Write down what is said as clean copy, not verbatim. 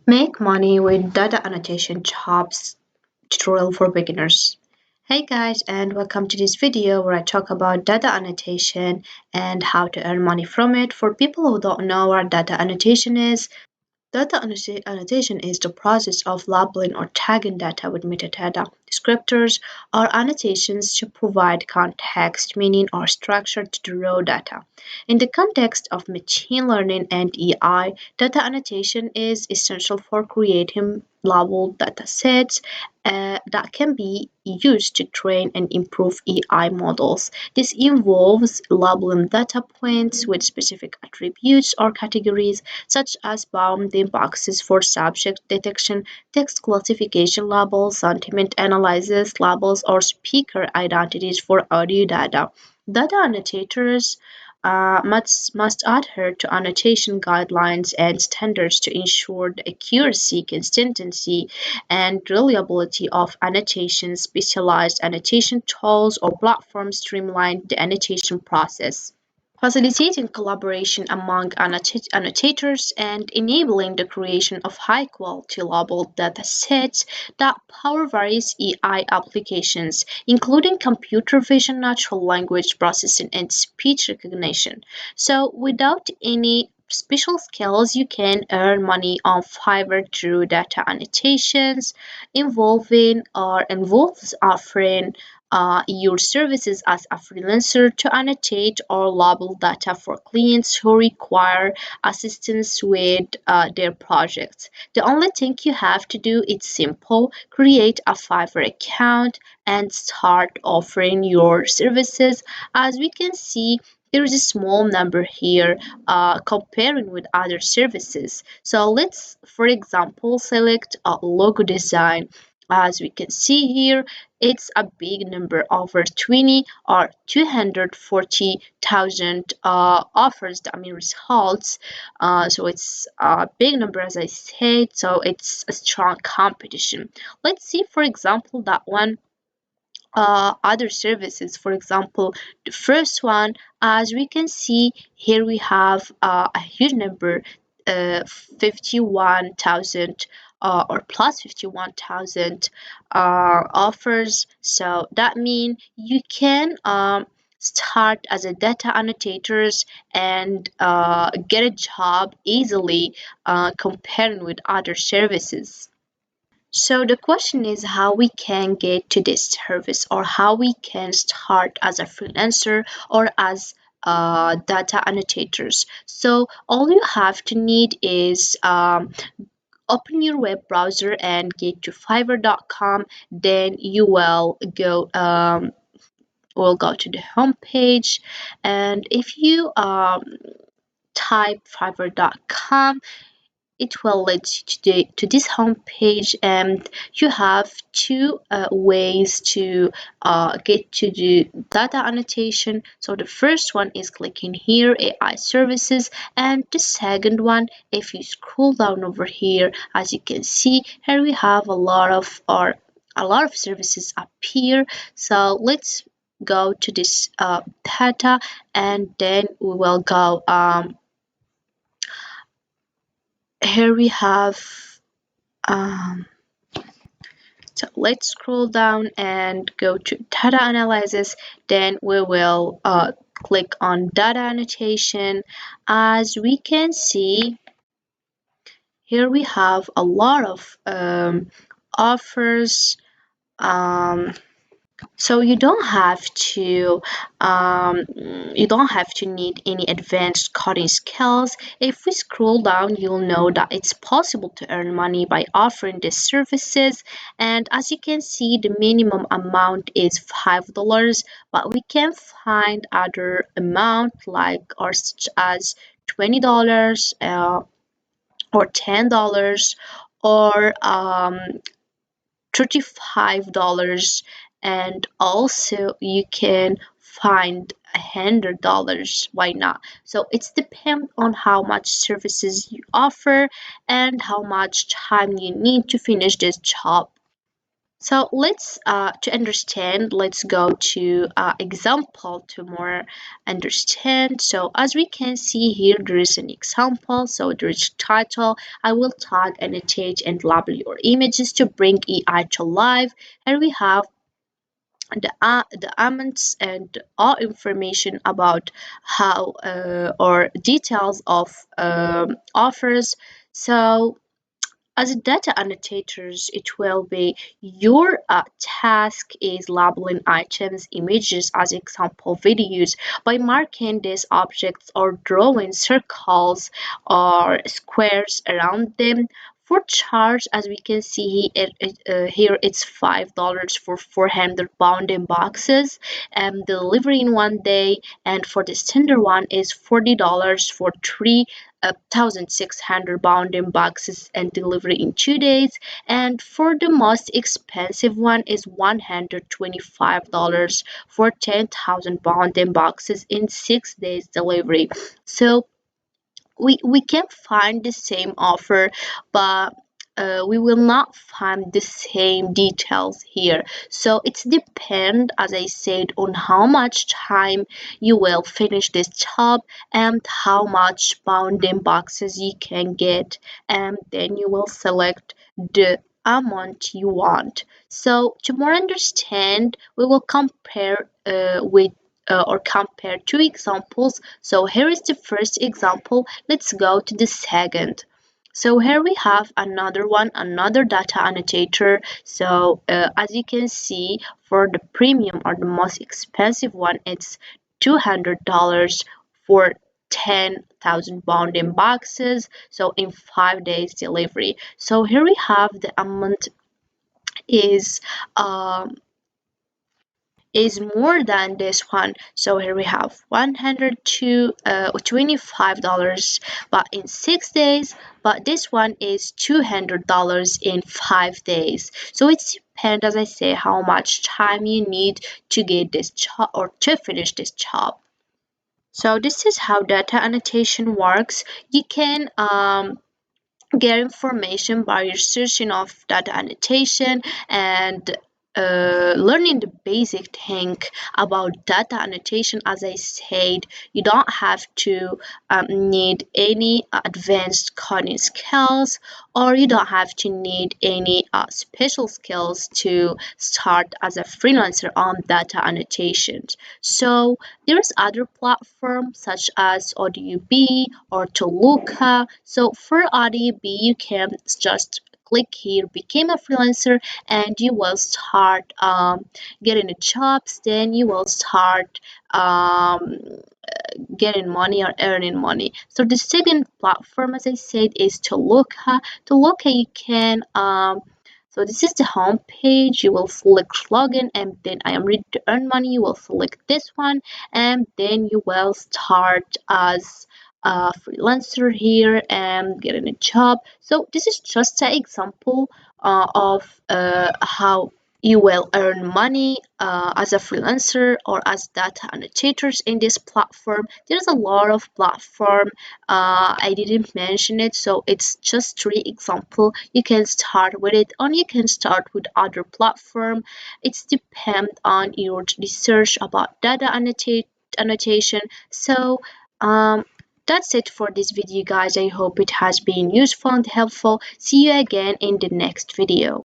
Make money with data annotation jobs tutorial for beginners. Hey guys, and welcome to this video where I talk about data annotation and how to earn money from it. For people who don't know what data annotation is, annotation is the process of labeling or tagging data with metadata, descriptors, or annotations to provide context, meaning, or structure to the raw data. In the context of machine learning and AI, data annotation is essential for creating labeled data sets that can be used to train and improve AI models. This involves labeling data points with specific attributes or categories, such as bounding boxes for subject detection, text classification labels, sentiment analysis labels, or speaker identities for audio data. Data annotators must adhere to annotation guidelines and standards to ensure the accuracy, consistency, and reliability of annotations. Specialized annotation tools or platforms streamline the annotation process, facilitating collaboration among annotators and enabling the creation of high-quality labeled data sets that power various AI applications, including computer vision, natural language processing, and speech recognition. So, without any special skills, you can earn money on Fiverr through data annotations, involves offering your services as a freelancer to annotate or label data for clients who require assistance with their projects. The only thing you have to do is simple: create a Fiverr account and start offering your services. As we can see, there is a small number here comparing with other services. So let's, for example, select a logo design. As we can see here, it's a big number, over 20 or 240,000 offers, I mean results. So it's a big number, as I said, so it's a strong competition. Let's see, for example, that one. Other services, for example, the first one, as we can see here, we have a huge number, 51,000 or plus 51,000 offers. So that means you can start as a data annotators and get a job easily comparing with other services. So the question is how we can get to this service, or how we can start as a freelancer or as data annotators. So all you have to need is open your web browser and get to fiverr.com. Then you will go to the home page, and if you type fiverr.com, it will lead you to this home page, and you have two ways to get to the data annotation. So the first one is clicking here, AI services, and the second one, if you scroll down over here, as you can see here, we have a lot of services up here. So let's go to this data, and then we will go here we have um, so let's scroll down and go to data analysis. Then we will click on data annotation. As we can see, here we have a lot of offers. Um, So you don't have to need any advanced coding skills. If we scroll down, you'll know that it's possible to earn money by offering these services. And as you can see, the minimum amount is $5, but we can find other amount like or such as $20 or $10 or $35, and also you can find $100. Why not? So it's depend on how much services you offer and how much time you need to finish this job. So let's to understand, let's go to example to more understand. So as we can see here, there is an example. So there is title. I will tag, annotate, and label your images to bring AI to life. And we have the amounts and all information about how or details of offers. So as a data annotators, it will be your task is labeling items, images, as example videos, by marking these objects or drawing circles or squares around them. For charge, as we can see here, it's $5 for 400 bounding boxes, and delivery in 1 day. And for the standard one is $40 for 3,600 bounding boxes and delivery in 2 days. And for the most expensive one is $125 for 10,000 bounding boxes in 6 days delivery. So we can find the same offer, but we will not find the same details here. So it's depend, as I said, on how much time you will finish this job and how much bounding boxes you can get, and then you will select the amount you want. So to more understand, we will compare with or compare two examples. So here is the first example. Let's go to the second. So here we have another one, another data annotator. So as you can see, for the premium or the most expensive one, it's $200 for 10,000 bounding boxes. So in 5 days delivery. So here we have the amount is um, is more than this one. So here we have 102 $25, but in 6 days. But this one is $200 in 5 days. So it depends, as I say, how much time you need to get this job or to finish this job. So this is how data annotation works. You can get information by researching of data annotation and learning the basic thing about data annotation. As I said, you don't have to need any advanced coding skills, or you don't have to need any special skills to start as a freelancer on data annotations. So there's other platforms such as AudioB or Toluca. So for AudioB, you can just click here, become a freelancer, and you will start getting the jobs. Then you will start getting money or earning money. So the second platform, as I said, is Toluca. Toluca, you can so this is the home page. You will select login, and then I am ready to earn money. You will select this one, and then you will start as a freelancer here and getting a job. So this is just an example of how you will earn money as a freelancer or as data annotators in this platform. There's a lot of platform. I didn't mention it, so it's just three example. You can start with it, or you can start with other platform. It's depend on your research about data annotation. So um, that's it for this video, guys. I hope it has been useful and helpful. See you again in the next video.